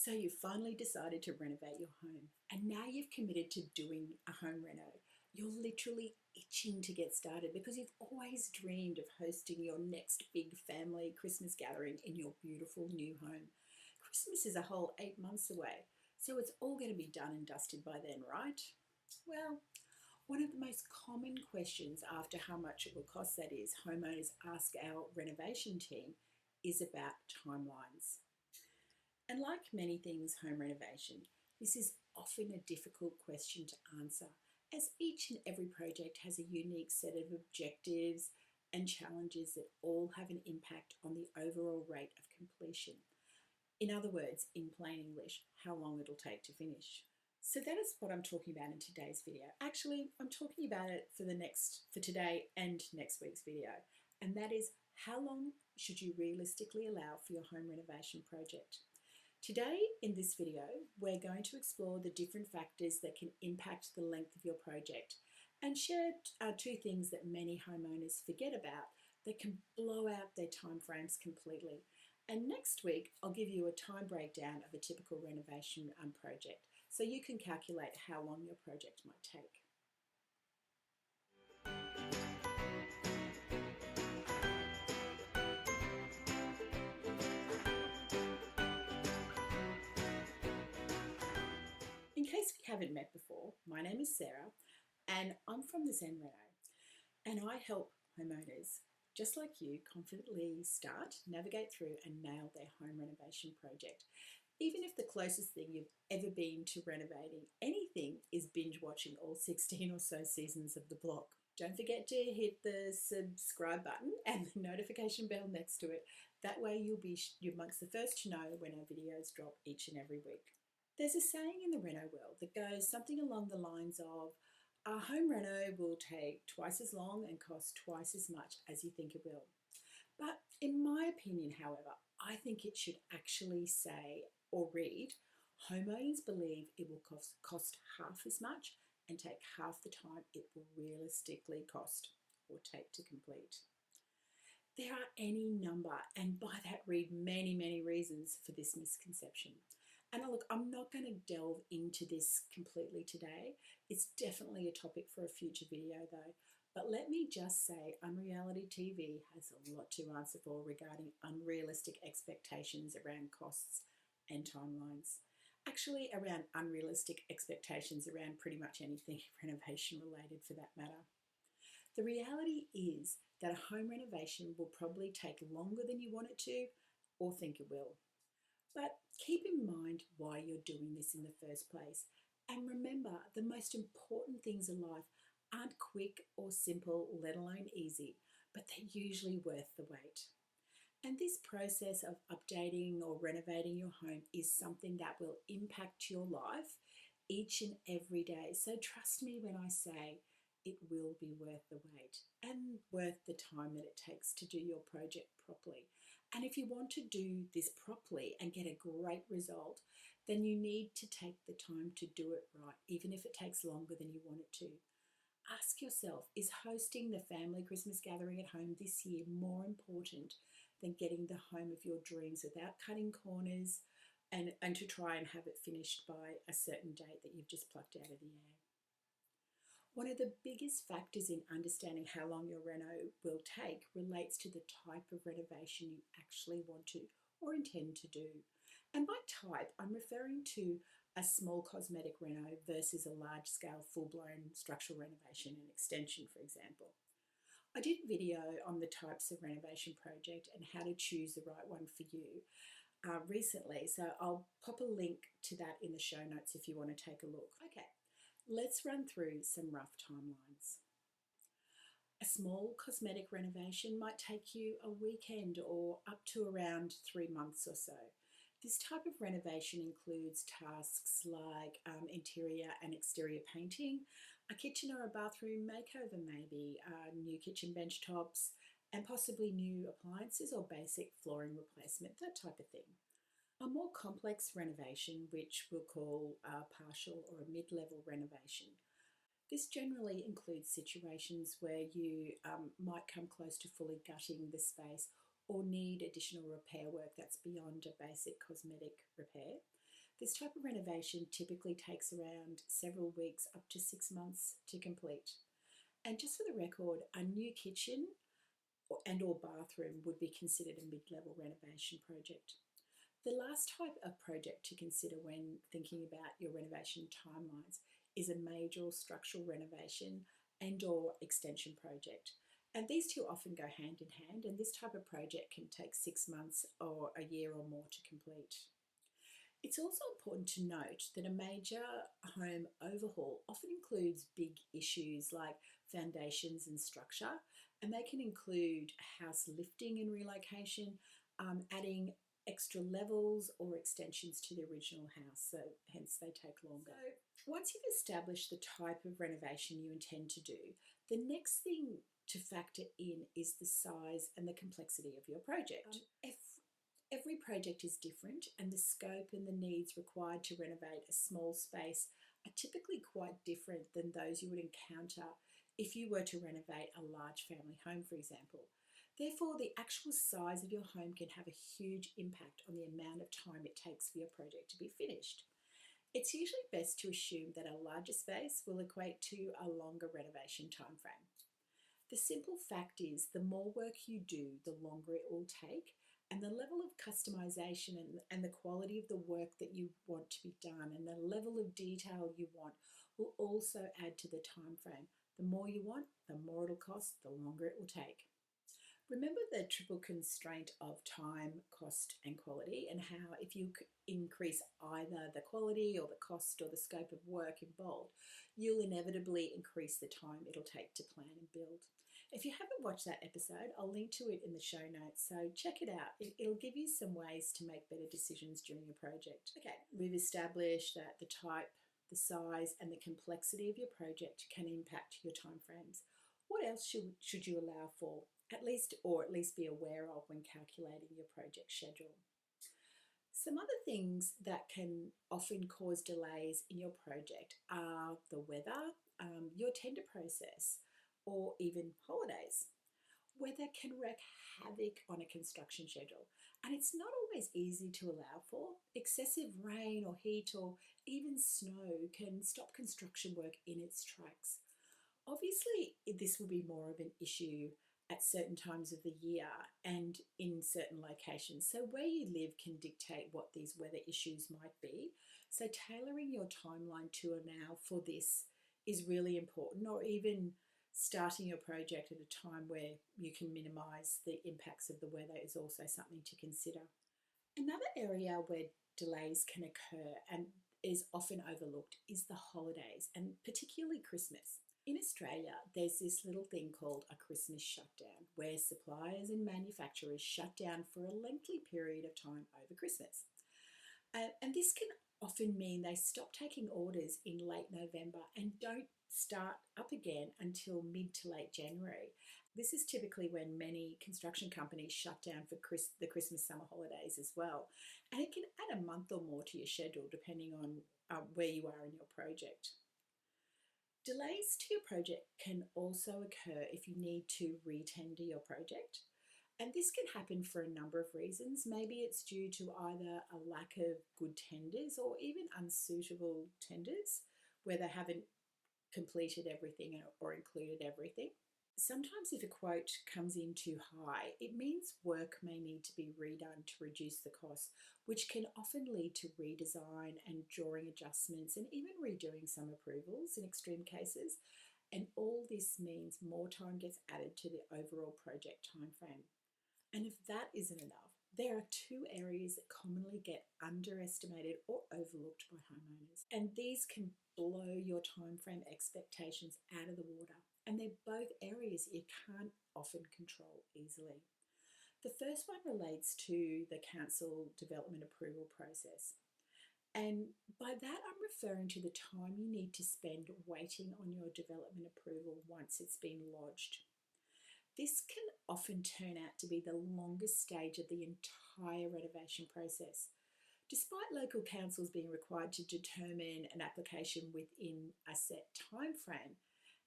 So you've finally decided to renovate your home, and now you've committed to doing a home reno. You're literally itching to get started because you've always dreamed of hosting your next big family Christmas gathering in your beautiful new home. Christmas is a whole 8 months away, so it's all going to be done and dusted by then, right? Well, one of the most common questions after how much it will cost, that is, homeowners ask our renovation team, is about timelines. And like many things home renovation, this is often a difficult question to answer, as each and every project has a unique set of objectives and challenges that all have an impact on the overall rate of completion. In other words, in plain English, how long it'll take to finish. So that is what I'm talking about in today's video. Actually, I'm talking about it for today and next week's video, and that is how long should you realistically allow for your home renovation project. Today in this video, we're going to explore the different factors that can impact the length of your project and share two things that many homeowners forget about that can blow out their timeframes completely. And next week, I'll give you a time breakdown of a typical renovation project so you can calculate how long your project might take. In case we haven't met before, my name is Sarah and I'm from the Zen Reno, and I help homeowners just like you confidently start, navigate through and nail their home renovation project. Even if the closest thing you've ever been to renovating anything is binge watching all 16 or so seasons of The Block. Don't forget to hit the subscribe button and the notification bell next to it. That way you're amongst the first to know when our videos drop each and every week. There's a saying in the reno world that goes something along the lines of, a home reno will take twice as long and cost twice as much as you think it will. But in my opinion, however, I think it should actually say or read, homeowners believe it will cost half as much and take half the time it will realistically cost or take to complete. There are any number, and by that read many reasons for this misconception. And look, I'm not going to delve into this completely today. It's definitely a topic for a future video though. But let me just say, unreality TV has a lot to answer for regarding unrealistic expectations around costs and timelines. Actually, around unrealistic expectations around pretty much anything renovation related for that matter. The reality is that a home renovation will probably take longer than you want it to or think it will. But keep in mind why you're doing this in the first place. And remember, the most important things in life aren't quick or simple, let alone easy, but they're usually worth the wait. And this process of updating or renovating your home is something that will impact your life each and every day. So trust me when I say it will be worth the wait and worth the time that it takes to do your project properly. And if you want to do this properly and get a great result, then you need to take the time to do it right, even if it takes longer than you want it to. Ask yourself, is hosting the family Christmas gathering at home this year more important than getting the home of your dreams without cutting corners and to try and have it finished by a certain date that you've just plucked out of the air? One of the biggest factors in understanding how long your reno will take relates to the type of renovation you actually want to or intend to do. And by type, I'm referring to a small cosmetic reno versus a large-scale full-blown structural renovation and extension, for example. I did a video on the types of renovation project and how to choose the right one for you recently, so I'll pop a link to that in the show notes if you want to take a look. Okay. Let's run through some rough timelines. A small cosmetic renovation might take you a weekend or up to around 3 months or so. This type of renovation includes tasks like interior and exterior painting, a kitchen or a bathroom makeover maybe, new kitchen bench tops, and possibly new appliances or basic flooring replacement, that type of thing. A more complex renovation, which we'll call a partial or a mid-level renovation. This generally includes situations where you might come close to fully gutting the space or need additional repair work that's beyond a basic cosmetic repair. This type of renovation typically takes around several weeks up to 6 months to complete. And just for the record, a new kitchen and or bathroom would be considered a mid-level renovation project. The last type of project to consider when thinking about your renovation timelines is a major structural renovation and or extension project. And these two often go hand in hand, and this type of project can take 6 months or a year or more to complete. It's also important to note that a major home overhaul often includes big issues like foundations and structure, and they can include house lifting and relocation, adding extra levels or extensions to the original house, so hence they take longer. So once you've established the type of renovation you intend to do, the next thing to factor in is the size and the complexity of your project. Every project is different, and the scope and the needs required to renovate a small space are typically quite different than those you would encounter if you were to renovate a large family home, for example. Therefore, the actual size of your home can have a huge impact on the amount of time it takes for your project to be finished. It's usually best to assume that a larger space will equate to a longer renovation timeframe. The simple fact is, the more work you do, the longer it will take, and the level of customization and the quality of the work that you want to be done and the level of detail you want will also add to the time frame. The more you want, the more it'll cost, the longer it will take. Remember the triple constraint of time, cost, and quality, and how if you increase either the quality or the cost or the scope of work involved, you'll inevitably increase the time it'll take to plan and build. If you haven't watched that episode, I'll link to it in the show notes, so check it out. It'll give you some ways to make better decisions during your project. Okay, we've established that the type, the size, and the complexity of your project can impact your timeframes. What else should you allow for, at least be aware of when calculating your project schedule? Some other things that can often cause delays in your project are the weather, your tender process, or even holidays. Weather can wreak havoc on a construction schedule, and it's not always easy to allow for. Excessive rain or heat or even snow can stop construction work in its tracks. Obviously, this will be more of an issue at certain times of the year and in certain locations. So where you live can dictate what these weather issues might be. So tailoring your timeline to allow for this is really important, or even starting your project at a time where you can minimise the impacts of the weather is also something to consider. Another area where delays can occur and is often overlooked is the holidays, and particularly Christmas. In Australia, there's this little thing called a Christmas shutdown, where suppliers and manufacturers shut down for a lengthy period of time over Christmas. And this can often mean they stop taking orders in late November and don't start up again until mid to late January. This is typically when many construction companies shut down for the Christmas summer holidays as well. And it can add a month or more to your schedule depending on where you are in your project. Delays to your project can also occur if you need to re-tender your project. And this can happen for a number of reasons. Maybe it's due to either a lack of good tenders or even unsuitable tenders where they haven't completed everything or included everything. Sometimes if a quote comes in too high, it means work may need to be redone to reduce the cost, which can often lead to redesign and drawing adjustments and even redoing some approvals in extreme cases. And all this means more time gets added to the overall project timeframe. And if that isn't enough, there are two areas that commonly get underestimated or overlooked by homeowners. And these can blow your timeframe expectations out of the water. And they're both areas you can't often control easily. The first one relates to the council development approval process. And by that, I'm referring to the time you need to spend waiting on your development approval once it's been lodged. This can often turn out to be the longest stage of the entire renovation process. Despite local councils being required to determine an application within a set time frame,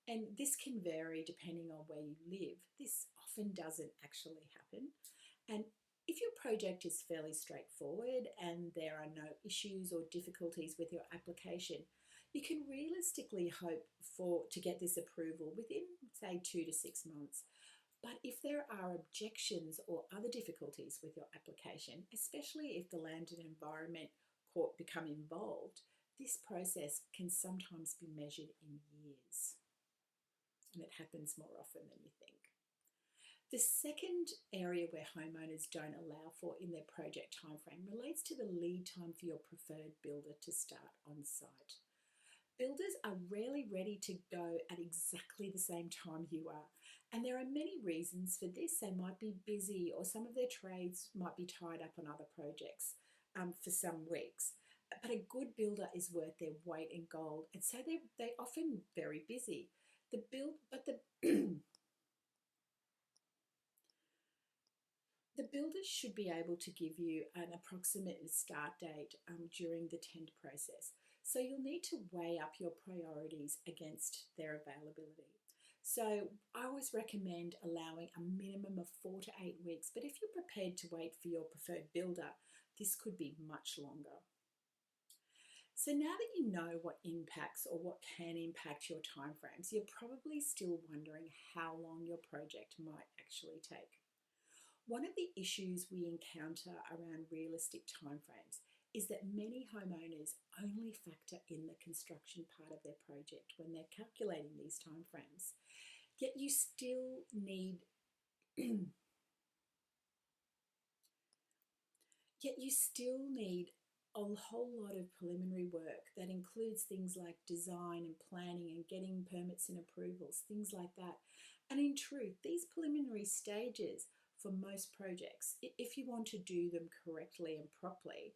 and this can vary depending on where you live, this often doesn't actually happen. And If your project is fairly straightforward and there are no issues or difficulties with your application, you can realistically hope to get this approval within, say, 2 to 6 months. But if there are objections or other difficulties with your application, especially if the Land and Environment Court become involved, this process can sometimes be measured in years. And it happens more often than you think. The second area where homeowners don't allow for in their project timeframe relates to the lead time for your preferred builder to start on site. Builders are rarely ready to go at exactly the same time you are, and there are many reasons for this. They might be busy, or some of their trades might be tied up on other projects for some weeks. But a good builder is worth their weight in gold, and so they're often very busy. The builders should be able to give you an approximate start date during the tender process. So you'll need to weigh up your priorities against their availability. So I always recommend allowing a minimum of 4 to 8 weeks, but if you're prepared to wait for your preferred builder, this could be much longer. So now that you know what impacts or what can impact your timeframes, you're probably still wondering how long your project might actually take. One of the issues we encounter around realistic timeframes is that many homeowners only factor in the construction part of their project when they're calculating these timeframes. Yet you still need a whole lot of preliminary work that includes things like design and planning and getting permits and approvals, things like that. And in truth, these preliminary stages for most projects, if you want to do them correctly and properly,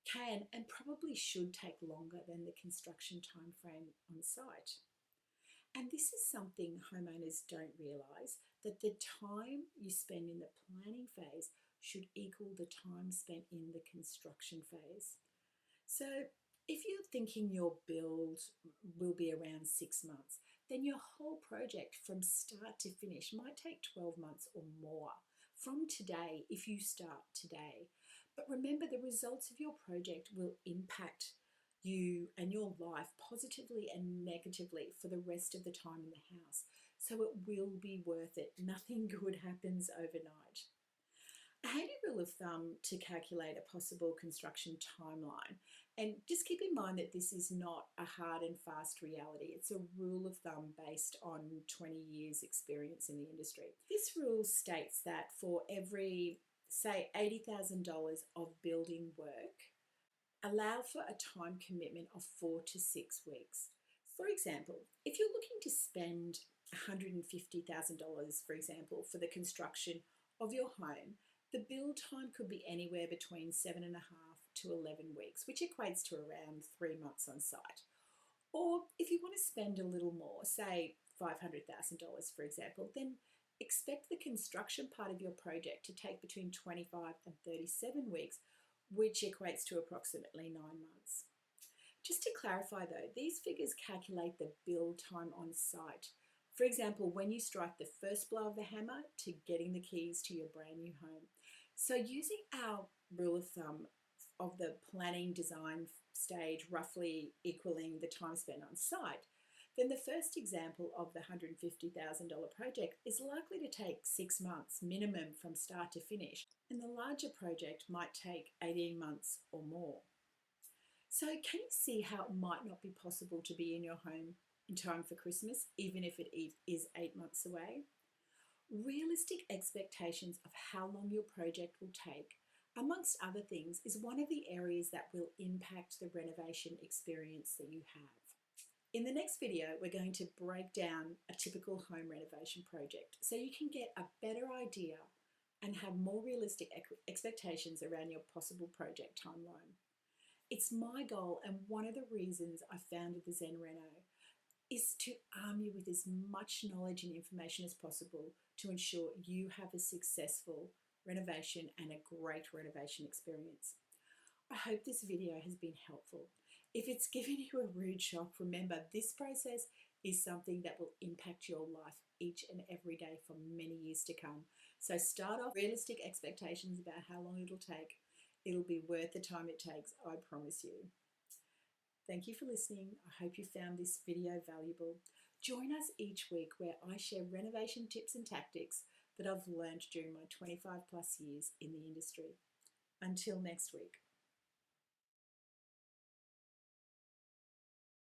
can and probably should take longer than the construction timeframe on site. And this is something homeowners don't realise, that the time you spend in the planning phase should equal the time spent in the construction phase. So if you're thinking your build will be around 6 months, then your whole project from start to finish might take 12 months or more from today if you start today. But remember, the results of your project will impact you and your life positively and negatively for the rest of the time in the house. So it will be worth it. Nothing good happens overnight. A handy rule of thumb to calculate a possible construction timeline, and just keep in mind that this is not a hard and fast reality. It's a rule of thumb based on 20 years experience in the industry. This rule states that for every, say, $80,000 of building work, allow for a time commitment of 4 to 6 weeks. For example, if you're looking to spend $150,000, for example, for the construction of your home, the build time could be anywhere between 7.5 to 11 weeks, which equates to around 3 months on site. Or if you want to spend a little more, say $500,000 for example, then expect the construction part of your project to take between 25 and 37 weeks, which equates to approximately 9 months. Just to clarify though, these figures calculate the build time on site. For example, when you strike the first blow of the hammer to getting the keys to your brand new home. So using our rule of thumb of the planning design stage roughly equaling the time spent on site, then the first example of the $150,000 project is likely to take 6 months minimum from start to finish, and the larger project might take 18 months or more. So can you see how it might not be possible to be in your home in time for Christmas, even if it is 8 months away? Realistic expectations of how long your project will take, amongst other things, is one of the areas that will impact the renovation experience that you have. In the next video, we're going to break down a typical home renovation project so you can get a better idea and have more realistic expectations around your possible project timeline. It's my goal, and one of the reasons I founded the Zen Reno, is to arm you with as much knowledge and information as possible to ensure you have a successful renovation and a great renovation experience. I hope this video has been helpful. If it's given you a rude shock, remember this process is something that will impact your life each and every day for many years to come. So start off realistic expectations about how long it'll take. It'll be worth the time it takes, I promise you. Thank you for listening. I hope you found this video valuable. Join us each week where I share renovation tips and tactics that I've learned during my 25 plus years in the industry. Until next week.